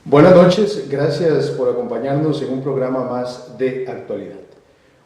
Buenas noches, gracias por acompañarnos en un programa más de actualidad.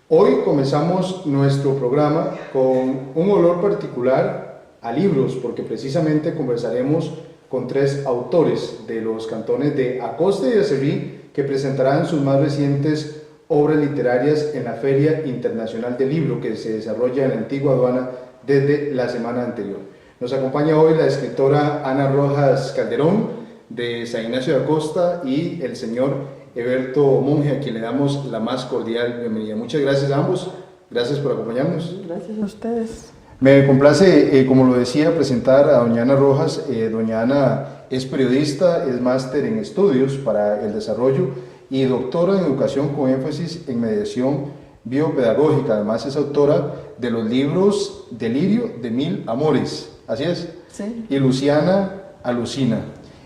Hoy comenzamos nuestro programa con un olor particular a libros, porque precisamente conversaremos con tres autores de los cantones de Acosta y Aserrí que presentarán sus más recientes obras literarias en la Feria Internacional del Libro que se desarrolla en la Antigua Aduana desde la semana anterior. Nos acompaña hoy la escritora Ana Rojas Calderón de San Ignacio de Acosta y el señor Eberto Monge, a quien le damos la más cordial bienvenida. Muchas gracias a ambos, gracias por acompañarnos. Gracias a ustedes. Me complace, como lo decía, presentar a doña Ana Rojas. Doña Ana es periodista, es máster en estudios para el desarrollo y doctora en educación con énfasis en mediación biopedagógica. Además es autora de los libros Delirio de Mil Amores, ¿así es? Sí. Y Luciana Alucina.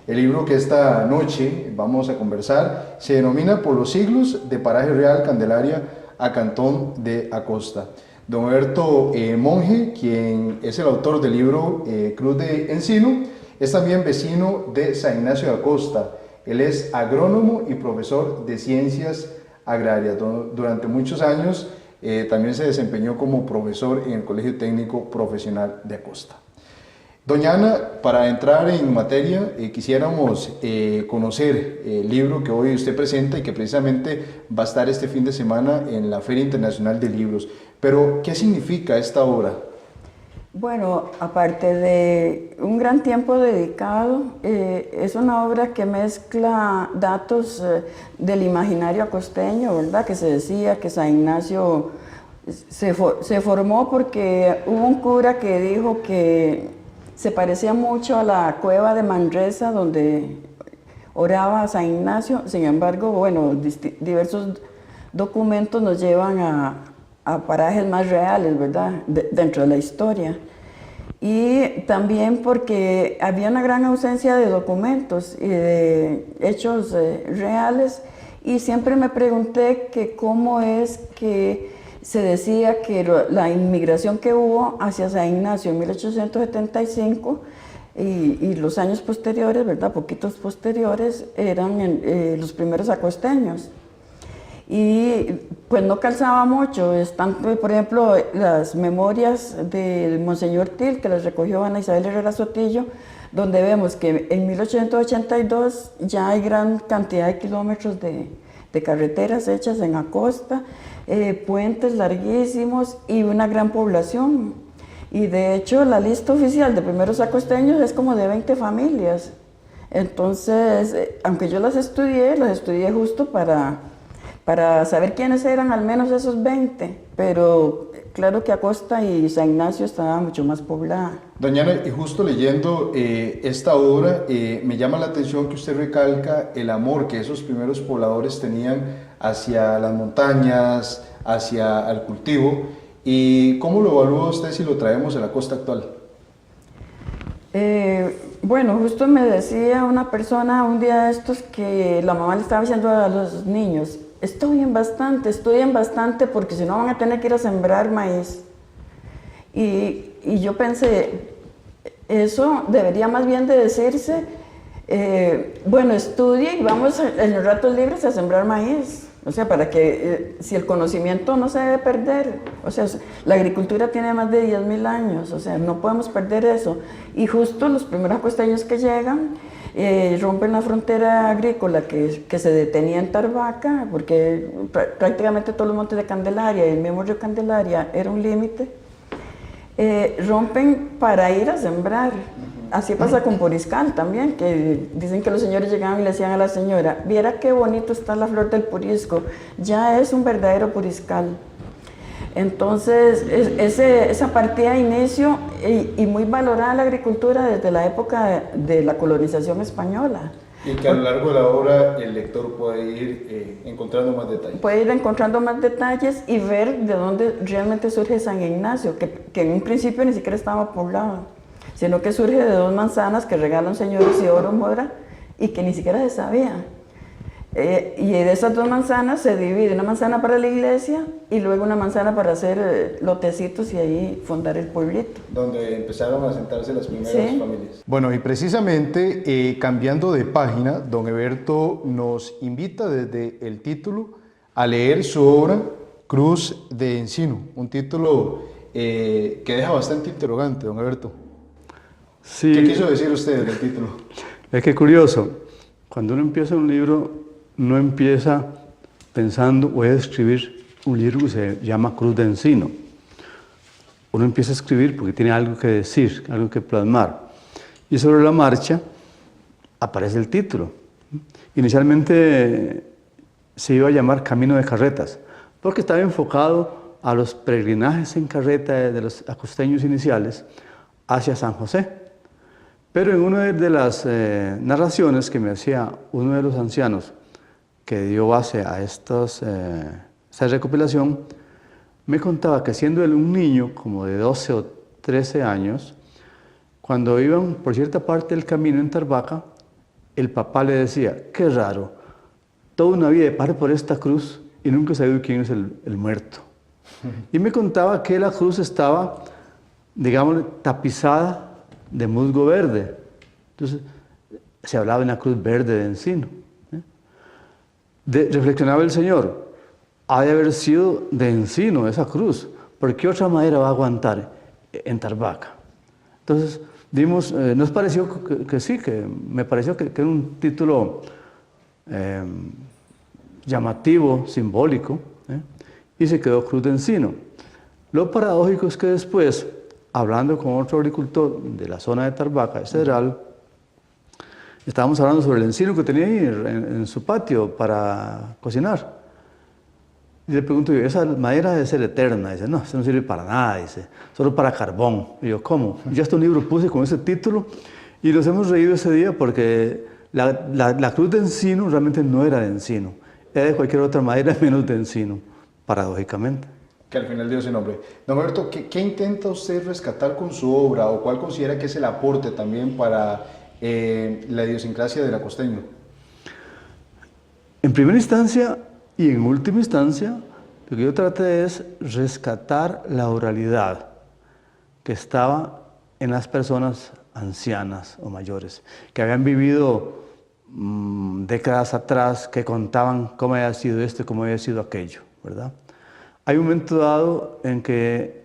El libro que esta noche vamos a conversar se denomina Por los siglos de Paraje Real Candelaria a Cantón de Acosta. Don Eberto Monge, quien es el autor del libro Cruz de Encino, es también vecino de San Ignacio de Acosta. Él es agrónomo y profesor de ciencias agrarias. Durante muchos años también se desempeñó como profesor en el Colegio Técnico Profesional de Acosta. Doña Ana, para entrar en materia, quisiéramos conocer el libro que hoy usted presenta y que precisamente va a estar este fin de semana en la Feria Internacional de Libros. Pero, ¿qué significa esta obra? Bueno, aparte de un gran tiempo dedicado, es una obra que mezcla datos del imaginario acosteño, ¿verdad? Que se decía que San Ignacio se formó porque hubo un cura que dijo que se parecía mucho a la cueva de Manresa donde oraba San Ignacio. Sin embargo, bueno, diversos documentos nos llevan a parajes más reales, ¿verdad? Dentro de la historia. Y también porque había una gran ausencia de documentos y de hechos reales, y siempre me pregunté que cómo es que se decía que la inmigración que hubo hacia San Ignacio en 1875 y los años posteriores, ¿verdad? Poquitos posteriores, eran los primeros acosteños. Y pues no calzaba mucho. Están, por ejemplo, las memorias del Monseñor Til, que las recogió Ana Isabel Herrera Sotillo, donde vemos que en 1882 ya hay gran cantidad de kilómetros de carreteras hechas en Acosta, puentes larguísimos y una gran población. Y de hecho la lista oficial de primeros acosteños es como de 20 familias. Entonces, aunque yo las estudié justo para saber quiénes eran al menos esos 20, pero claro que Acosta y San Ignacio estaba mucho más poblada. Doña Ana, y justo leyendo esta obra, me llama la atención que usted recalca el amor que esos primeros pobladores tenían hacia las montañas, hacia el cultivo. ¿Y cómo lo evalúa usted si lo traemos a la costa actual? Bueno, justo me decía una persona un día de estos que la mamá le estaba diciendo a los niños: estudien bastante porque si no van a tener que ir a sembrar maíz. Y yo pensé, eso debería más bien de decirse, bueno, estudie y vamos en los ratos libres a sembrar maíz. O sea, para que si el conocimiento no se debe perder. O sea, la agricultura tiene más de 10.000 años, o sea, no podemos perder eso. Y justo los primeros acosteños que llegan, rompen la frontera agrícola que se detenía en Tarbaca, porque prácticamente todos los montes de Candelaria y el mismo río Candelaria era un límite, rompen para ir a sembrar. Así pasa con Puriscal también, que dicen que los señores llegaban y le decían a la señora: viera qué bonito está la flor del purisco, ya es un verdadero puriscal. Entonces, esa partida de inicio y muy valorada la agricultura desde la época de la colonización española. Y que a lo largo de la obra el lector puede ir encontrando más detalles. Puede ir encontrando más detalles y ver de dónde realmente surge San Ignacio, que en un principio ni siquiera estaba poblado, sino que surge de 2 manzanas que regala un señor Isidoro Mora y que ni siquiera se sabía. Y de esas 2 manzanas se divide una manzana para la iglesia y luego una manzana para hacer lotecitos y ahí fundar el pueblito. Donde empezaron a sentarse las primeras Sí. familias. Bueno, y precisamente cambiando de página, don Eberto nos invita desde el título a leer su obra Cruz de Encino, un título que deja bastante interrogante, don Eberto. Sí, ¿Qué quiso decir usted del título? es que curioso, cuando uno empieza un libro, no empieza pensando voy a escribir un libro que se llama Cruz de Encino. Uno empieza a escribir porque tiene algo que decir, algo que plasmar. Y sobre la marcha aparece el título. Inicialmente se iba a llamar Camino de Carretas, porque estaba enfocado a los peregrinajes en carreta de los acosteños iniciales hacia San José. Pero en una de las narraciones que me hacía uno de los ancianos que dio base a esta recopilación, me contaba que siendo él un niño como de 12 o 13 años, cuando iban por cierta parte del camino en Tarbaca, el papá le decía, qué raro, toda una vida pare por esta cruz y nunca he sabido quién es el muerto. Y me contaba que la cruz estaba, digamos, tapizada de musgo verde. Entonces, se hablaba de una cruz verde de encino. Reflexionaba el Señor, ha de haber sido de encino esa cruz, ¿por qué otra madera va a aguantar en Tarbaca? Entonces, nos pareció que sí, que me pareció que era un título llamativo, simbólico, y se quedó Cruz de Encino. Lo paradójico es que después, hablando con otro agricultor de la zona de Tarbaca, de Cedral, estábamos hablando sobre el encino que tenía ahí en su patio para cocinar. Y le pregunto yo, esa madera debe ser eterna. Dice, no, eso no sirve para nada, dice, solo para carbón. Y yo, ¿cómo? Y ya este libro puse con ese título y nos hemos reído ese día porque la cruz de encino realmente no era de encino, era de cualquier otra madera menos de encino, paradójicamente. Que al final dio ese nombre. Don Alberto, ¿qué intenta usted rescatar con su obra o cuál considera que es el aporte también para la idiosincrasia del acosteño? En primera instancia y en última instancia, lo que yo traté es rescatar la oralidad que estaba en las personas ancianas o mayores, que habían vivido décadas atrás, que contaban cómo había sido esto y cómo había sido aquello, ¿verdad? Hay un momento dado en que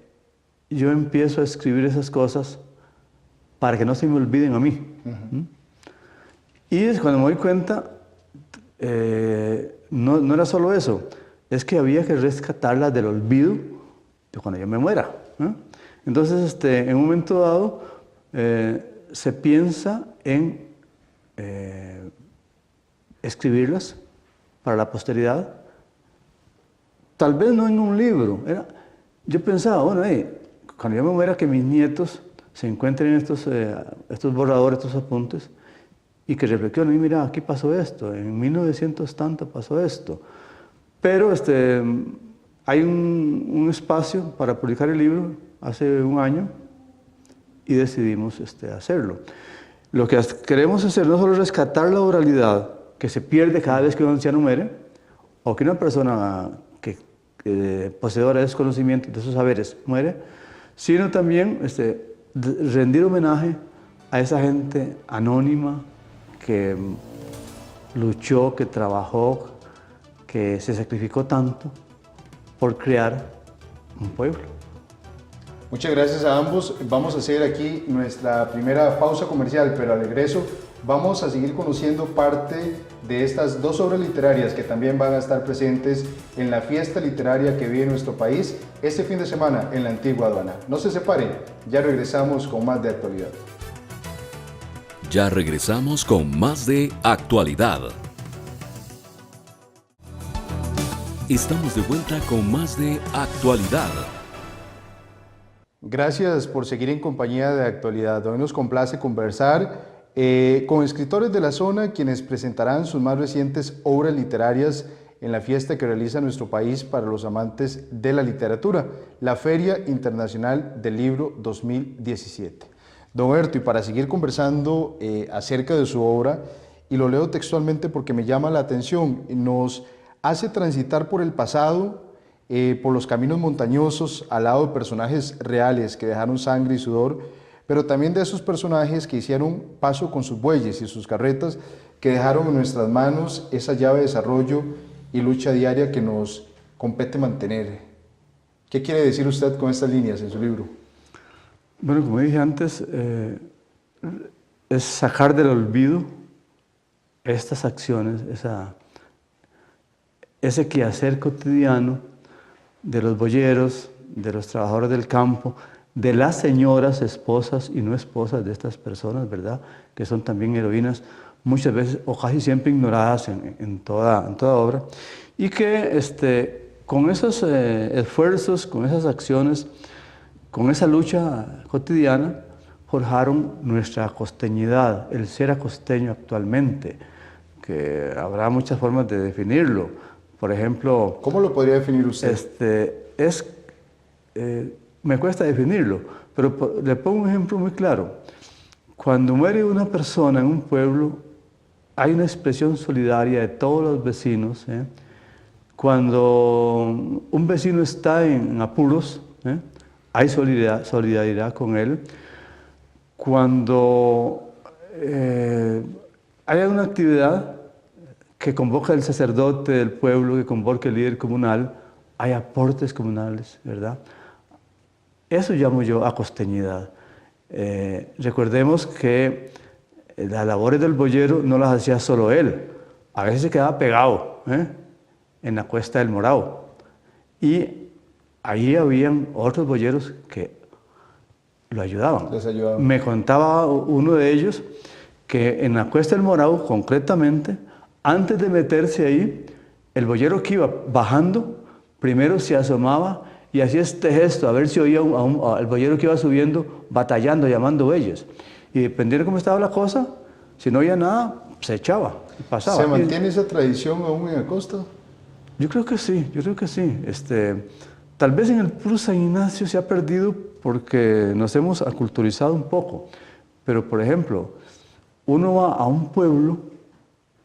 yo empiezo a escribir esas cosas para que no se me olviden a mí. Y es cuando me doy cuenta, no era solo eso, es que había que rescatarlas del olvido de cuando yo me muera. Entonces, en un momento dado, se piensa en escribirlas para la posteridad. Tal vez no en un libro. Yo pensaba, bueno, cuando yo me muera, que mis nietos se encuentren estos borradores, estos apuntes, y que reflexionen, y mira, aquí pasó esto, en 1900 tanto pasó esto. Pero hay un espacio para publicar el libro hace un año y decidimos hacerlo. Lo que queremos hacer no solo es rescatar la oralidad que se pierde cada vez que un anciano muere, o que una persona poseedora de esos conocimientos, de esos saberes, muere, sino también rendir homenaje a esa gente anónima que luchó, que trabajó, que se sacrificó tanto por crear un pueblo. Muchas gracias a ambos. Vamos a hacer aquí nuestra primera pausa comercial, pero al regreso vamos a seguir conociendo parte de estas dos obras literarias que también van a estar presentes en la fiesta literaria que vive nuestro país este fin de semana en la Antigua Aduana. No se separen, ya regresamos con más de actualidad. Ya regresamos con más de actualidad. Estamos de vuelta con más de actualidad. Gracias por seguir en compañía de Actualidad. Hoy nos complace conversar con escritores de la zona, quienes presentarán sus más recientes obras literarias en la fiesta que realiza nuestro país para los amantes de la literatura, la Feria Internacional del Libro 2017. Don Eberto, y para seguir conversando acerca de su obra, y lo leo textualmente porque me llama la atención. Nos hace transitar por el pasado, por los caminos montañosos, al lado de personajes reales que dejaron sangre y sudor, pero también de esos personajes que hicieron paso con sus bueyes y sus carretas, que dejaron en nuestras manos esa llave de desarrollo y lucha diaria que nos compete mantener. ¿Qué quiere decir usted con estas líneas en su libro? Bueno, como dije antes, es sacar del olvido estas acciones, ese quehacer cotidiano de los boyeros, de los trabajadores del campo, de las señoras, esposas y no esposas de estas personas, ¿verdad? Que son también heroínas, muchas veces o casi siempre ignoradas en toda obra, y que con esos esfuerzos, con esas acciones, con esa lucha cotidiana, forjaron nuestra costeñidad, el ser acosteño actualmente, que habrá muchas formas de definirlo. Por ejemplo... ¿Cómo lo podría definir usted? Me cuesta definirlo, pero le pongo un ejemplo muy claro. Cuando muere una persona en un pueblo, hay una expresión solidaria de todos los vecinos. Cuando un vecino está en apuros, hay solidaridad con él. Cuando hay alguna actividad que convoca el sacerdote del pueblo, que convoca el líder comunal, hay aportes comunales, ¿verdad? Eso llamo yo acosteñidad. Recordemos que las labores del boyero no las hacía solo él, a veces se quedaba pegado en la Cuesta del Morao. Y ahí habían otros boyeros que lo ayudaban. Les ayudaban. Me contaba uno de ellos que en la Cuesta del Morao, concretamente, antes de meterse ahí, el boyero que iba bajando, primero se asomaba y hacía este gesto, a ver si oía al boyero que iba subiendo, batallando, llamando bueyes. Y dependiendo de cómo estaba la cosa, si no oía nada, se echaba y pasaba. ¿Se mantiene esa tradición aún en Acosta? Yo creo que sí, yo creo que sí. Tal vez en el puro San Ignacio se ha perdido porque nos hemos aculturizado un poco. Pero, por ejemplo, uno va a un pueblo,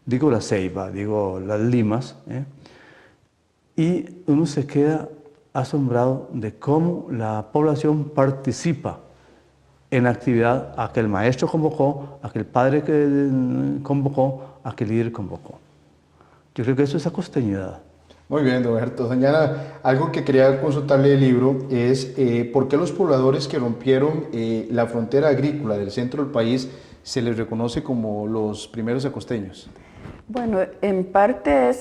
digo La Ceiba, digo Las Limas, y uno se queda asombrado de cómo la población participa en la actividad a que el maestro convocó, a que el padre que convocó, a que el líder convocó. Yo creo que eso es acosteñidad. Muy bien, don Gerto. Doñana, algo que quería consultarle del libro es por qué los pobladores que rompieron la frontera agrícola del centro del país se les reconoce como los primeros acosteños. Bueno, en parte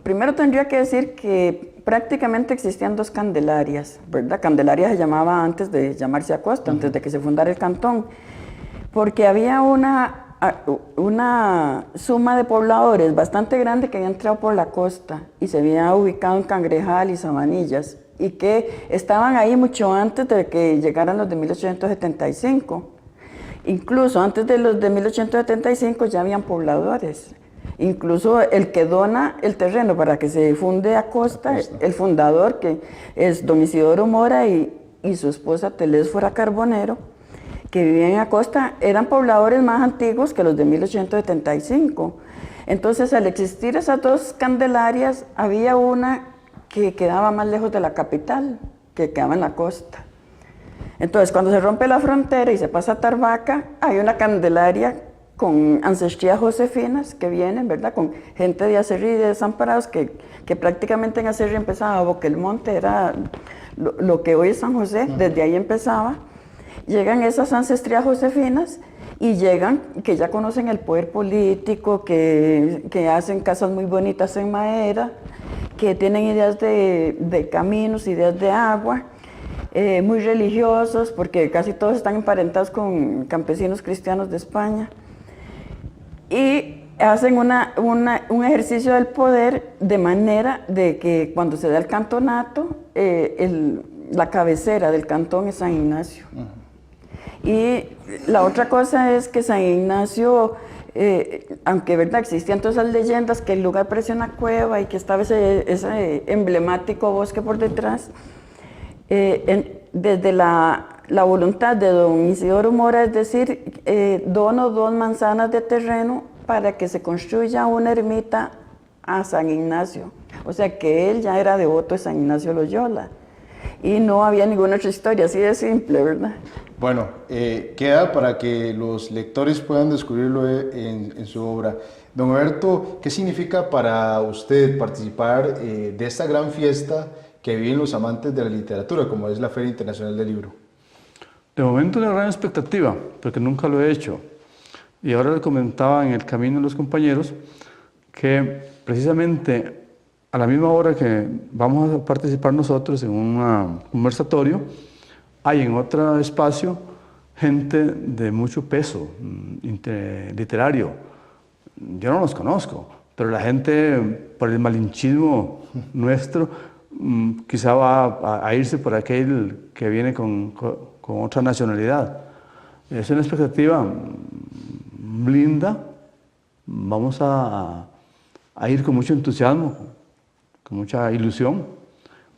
primero tendría que decir que prácticamente existían dos Candelarias, ¿verdad? Candelaria se llamaba antes de llamarse Acosta, antes de que se fundara el cantón, porque había una suma de pobladores bastante grande que había entrado por la costa y se había ubicado en Cangrejal y Sabanillas y que estaban ahí mucho antes de que llegaran los de 1875. Incluso antes de los de 1875 ya habían pobladores. Incluso el que dona el terreno para que se funde Acosta, el fundador, que es don Isidoro Mora y su esposa Telésfora Carbonero, que vivían en Acosta, eran pobladores más antiguos que los de 1875. Entonces, al existir esas dos Candelarias, había una que quedaba más lejos de la capital, que quedaba en la costa. Entonces, cuando se rompe la frontera y se pasa a Tarbaca, hay una Candelaria con ancestrías josefinas que vienen, ¿verdad? Con gente de Acerrí y de Desamparados, que prácticamente en Acerrí empezaba Boquelmonte, era lo que hoy es San José, desde ahí empezaba. Llegan esas ancestrías josefinas y llegan, que ya conocen el poder político, que hacen casas muy bonitas en madera, que tienen ideas de caminos, ideas de agua, muy religiosos, porque casi todos están emparentados con campesinos cristianos de España. Y hacen un ejercicio del poder de manera de que cuando se da el cantonato, la cabecera del cantón es San Ignacio. Y la otra cosa es que San Ignacio, aunque ¿verdad? Existían todas esas leyendas, que el lugar parecía una cueva y que estaba ese emblemático bosque por detrás, desde la voluntad de don Isidoro Mora, es decir, dono 2 manzanas de terreno para que se construya una ermita a San Ignacio. O sea que él ya era devoto de San Ignacio Loyola. Y no había ninguna otra historia, así de simple, ¿verdad? Bueno, queda para que los lectores puedan descubrirlo en su obra. Don Alberto, ¿qué significa para usted participar de esta gran fiesta que viven los amantes de la literatura, como es la Feria Internacional del Libro? De momento una gran expectativa, porque nunca lo he hecho. Y ahora le comentaba en el camino a los compañeros que precisamente a la misma hora que vamos a participar nosotros en un conversatorio, hay en otro espacio gente de mucho peso literario. Yo no los conozco, pero la gente, por el malinchismo nuestro, quizá va a irse por aquel que viene con otra nacionalidad. Es una expectativa linda. Vamos a ir con mucho entusiasmo, con mucha ilusión.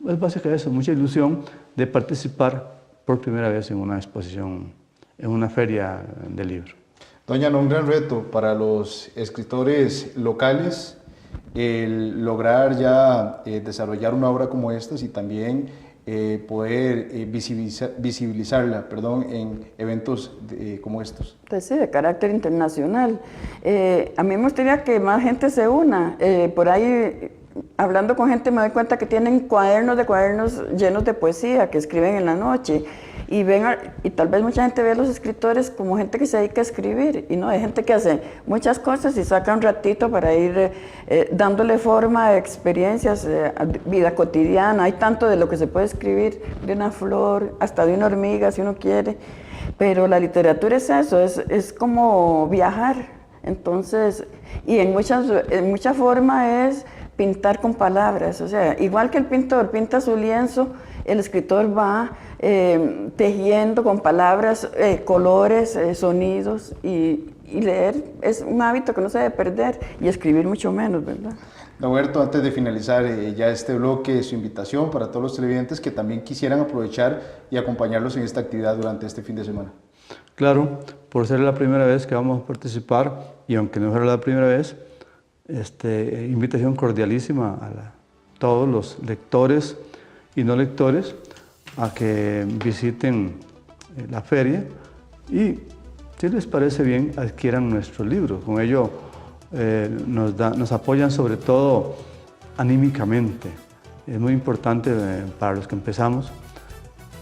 Es básicamente eso, mucha ilusión de participar por primera vez en una exposición, en una feria de libro. Doña, un gran reto para los escritores locales el lograr ya desarrollar una obra como esta y también poder visibilizarla en eventos como estos. Pues sí, de carácter internacional. A mí me gustaría que más gente se una. Por ahí, hablando con gente, me doy cuenta que tienen cuadernos llenos de poesía que escriben en la noche. Y tal vez mucha gente ve a los escritores como gente que se dedica a escribir, y no, hay gente que hace muchas cosas y saca un ratito para ir dándole forma a experiencias, a vida cotidiana. Hay tanto de lo que se puede escribir, de una flor, hasta de una hormiga si uno quiere, pero la literatura es eso, es como viajar. Entonces, y en mucha forma es pintar con palabras, o sea, igual que el pintor pinta su lienzo, el escritor va tejiendo con palabras, colores, sonidos, y leer es un hábito que no se debe perder, y escribir mucho menos, ¿verdad? Don Alberto, antes de finalizar ya este bloque, su invitación para todos los televidentes que también quisieran aprovechar y acompañarlos en esta actividad durante este fin de semana. Claro, por ser la primera vez que vamos a participar, y aunque no fuera la primera vez, invitación cordialísima a todos los lectores y no lectores a que visiten la feria y, si les parece bien, adquieran nuestros libros. Con ello nos apoyan sobre todo anímicamente. Es muy importante para los que empezamos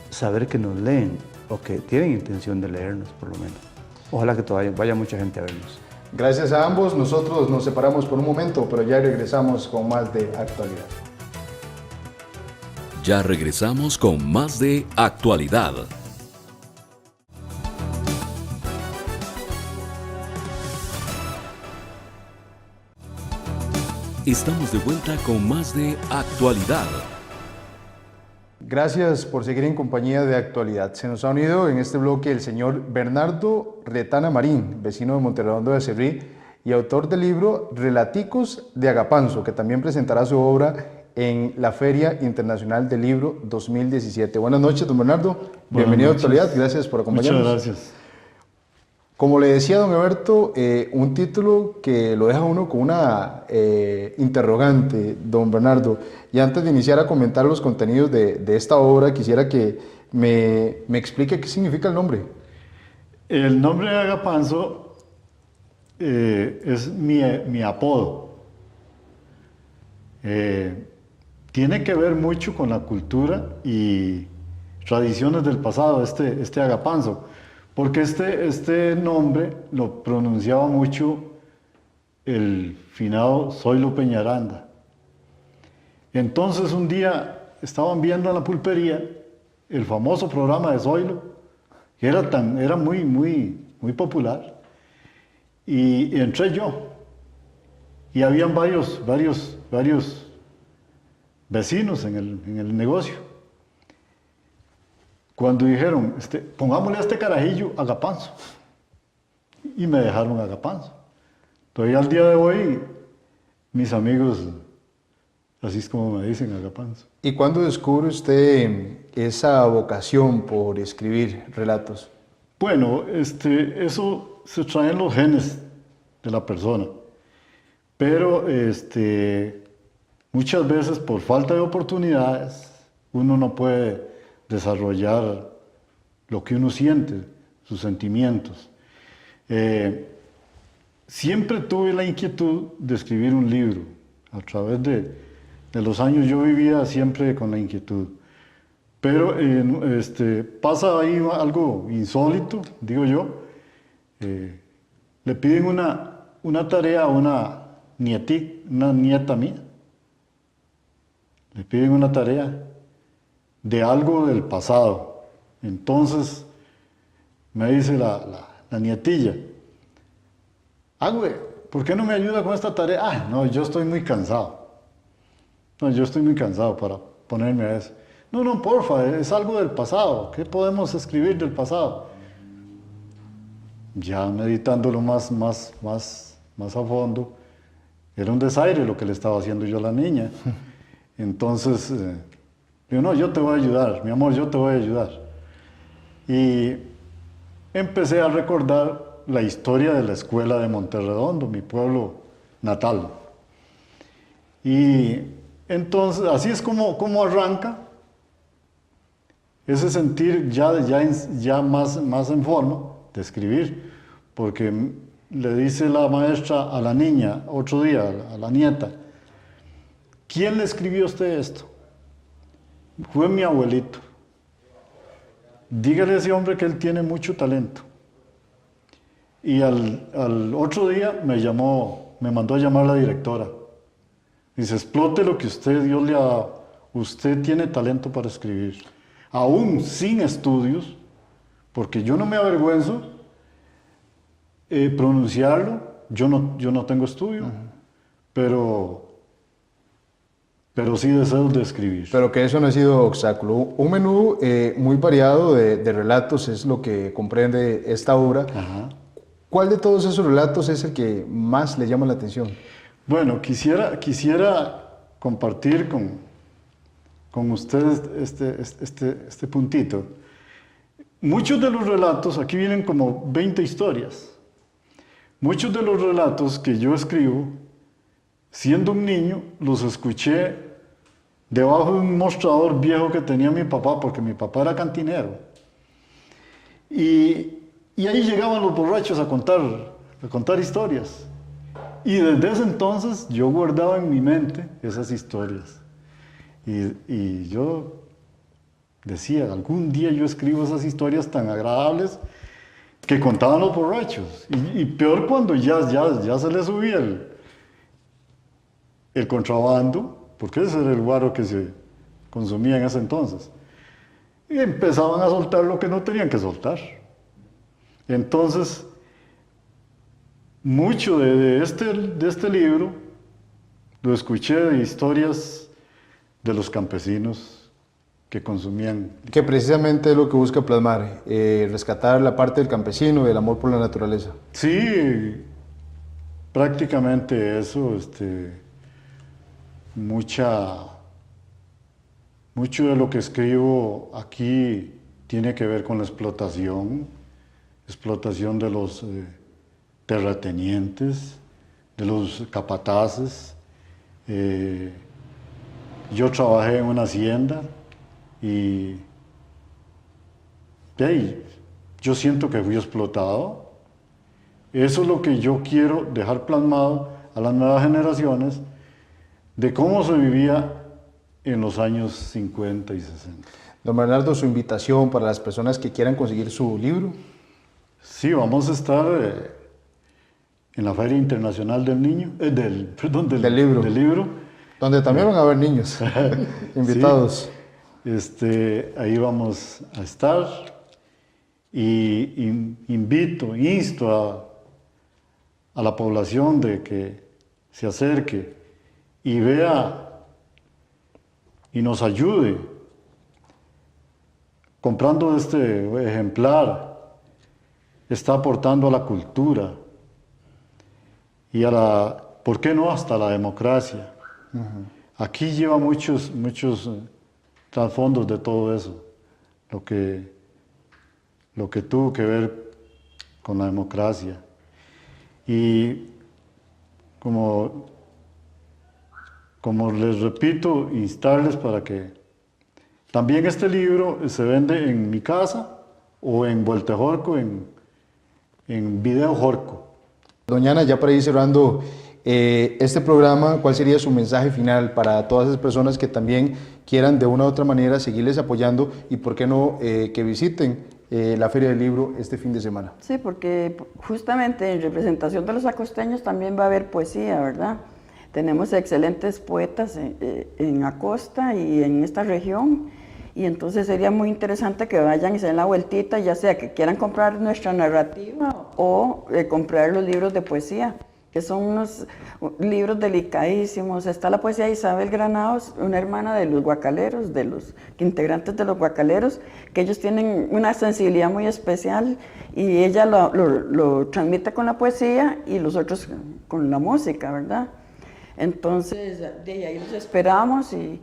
saber que nos leen o que tienen intención de leernos, por lo menos. Ojalá que todavía vaya mucha gente a vernos. Gracias a ambos. Nosotros nos separamos por un momento, pero ya regresamos con más de actualidad. Ya regresamos con más de actualidad. Estamos de vuelta con más de actualidad. Gracias por seguir en compañía de actualidad. Se nos ha unido en este bloque el señor Bernardo Retana Marín, vecino de Monterredondo de Cerrí y autor del libro Relaticos de Agapanzo, que también presentará su obra en la Feria Internacional del Libro 2017. Buenas noches, don Bernardo. Bienvenido a Actualidad. Gracias por acompañarnos. Muchas gracias. Como le decía don Alberto, un título que lo deja uno con una interrogante, don Bernardo. Y antes de iniciar a comentar los contenidos de esta obra, quisiera que me explique qué significa el nombre. El nombre de Agapanzo es mi apodo. Tiene que ver mucho con la cultura y tradiciones del pasado, este Agapanzo. Porque este nombre lo pronunciaba mucho el finado Zoilo Peñaranda. Entonces un día estaban viendo en la pulpería el famoso programa de Zoilo, que era muy popular, y entré yo. Y habían varios vecinos en el negocio. Cuando dijeron, pongámosle a este carajillo Agapanzo, y me dejaron Agapanzo. Todavía al día de hoy, mis amigos, así es como me dicen, Agapanzo. ¿Y cuándo descubre usted esa vocación por escribir relatos? Bueno, eso se trae en los genes de la persona. Pero muchas veces por falta de oportunidades uno no puede desarrollar lo que uno siente, sus sentimientos. Siempre tuve la inquietud de escribir un libro. A través de los años yo vivía siempre con la inquietud. Pero pasa ahí algo insólito, digo yo. Le piden una tarea a una nieta mía. Le piden una tarea de algo del pasado. Entonces me dice la nietilla, güey, ¿por qué no me ayuda con esta tarea? No, yo estoy muy cansado. No, yo estoy muy cansado para ponerme a eso. No, porfa, es algo del pasado. ¿Qué podemos escribir del pasado? Ya meditándolo más a fondo, era un desaire lo que le estaba haciendo yo a la niña. Entonces, digo, no, yo te voy a ayudar, mi amor, yo te voy a ayudar. Y empecé a recordar la historia de la escuela de Monterredondo, mi pueblo natal. Y entonces, así es como arranca ese sentir ya más en forma de escribir, porque le dice la maestra a la niña, otro día, a la nieta, ¿quién le escribió a usted esto? Fue mi abuelito. Dígale a ese hombre que él tiene mucho talento. Y al otro día me mandó a llamar la directora. Dice, explote lo que Dios le ha dado. Usted tiene talento para escribir. Aún sin estudios, porque yo no me avergüenzo pronunciarlo. Yo no tengo estudio, pero sí deseo de escribir. Pero que eso no ha sido obstáculo. Un menú muy variado de relatos es lo que comprende esta obra. Ajá. ¿Cuál de todos esos relatos es el que más le llama la atención? Bueno, quisiera compartir con ustedes este puntito. Muchos de los relatos, aquí vienen como 20 historias. Muchos de los relatos que yo escribo, siendo un niño, los escuché debajo de un mostrador viejo que tenía mi papá, porque mi papá era cantinero. Y ahí llegaban los borrachos a contar historias. Y desde ese entonces yo guardaba en mi mente esas historias. Y yo decía, algún día yo escribo esas historias tan agradables que contaban los borrachos. Y peor cuando ya se les subía el contrabando, porque ese era el guaro que se consumía en ese entonces. Y empezaban a soltar lo que no tenían que soltar. Entonces, mucho de este libro lo escuché de historias de los campesinos que consumían. Que precisamente es lo que busca plasmar, rescatar la parte del campesino y el amor por la naturaleza. Sí, prácticamente eso, mucho de lo que escribo aquí tiene que ver con la explotación de los terratenientes, de los capataces. Yo trabajé en una hacienda y yo siento que fui explotado. Eso es lo que yo quiero dejar plasmado a las nuevas generaciones de cómo se vivía en los años 50 y 60. Don Bernardo, su invitación para las personas que quieran conseguir su libro. Sí, vamos a estar en la Feria Internacional del Niño, del libro. Donde también van a haber niños invitados. Sí, ahí vamos a estar y insto a la población de que se acerque y vea y nos ayude comprando este ejemplar. Está aportando a la cultura y ¿por qué no?, hasta la democracia. Aquí lleva muchos trasfondos de todo eso, lo que tuvo que ver con la democracia. Y como les repito, instarles para que también este libro se vende en mi casa o en Vuelta Jorco, en Video Jorco. Doña Ana, ya para ir cerrando este programa, ¿cuál sería su mensaje final para todas esas personas que también quieran de una u otra manera seguirles apoyando y por qué no que visiten la Feria del Libro este fin de semana? Sí, porque justamente en representación de los acosteños también va a haber poesía, ¿verdad? Tenemos excelentes poetas en Acosta y en esta región, y entonces sería muy interesante que vayan y se den la vueltita, ya sea que quieran comprar nuestra narrativa o comprar los libros de poesía, que son unos libros delicadísimos. Está la poesía de Isabel Granados, una hermana de los guacaleros, de los integrantes de los guacaleros, que ellos tienen una sensibilidad muy especial y ella lo transmite con la poesía y los otros con la música, ¿verdad? Entonces, de ahí los esperamos y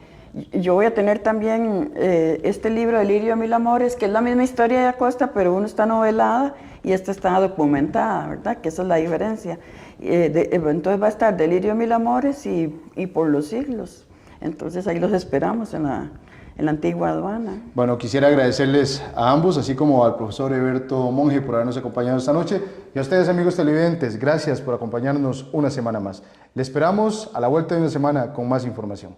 yo voy a tener también este libro de Lirio de Mil Amores, que es la misma historia de Acosta, pero uno está novelada y esta está documentada, ¿verdad? Que esa es la diferencia. Entonces va a estar Delirio de Mil Amores y Por los Siglos. Entonces ahí los esperamos en la antigua aduana. Bueno, quisiera agradecerles a ambos, así como al profesor Eberto Monge por habernos acompañado esta noche, y a ustedes, amigos televidentes, gracias por acompañarnos una semana más. Les esperamos a la vuelta de una semana con más información.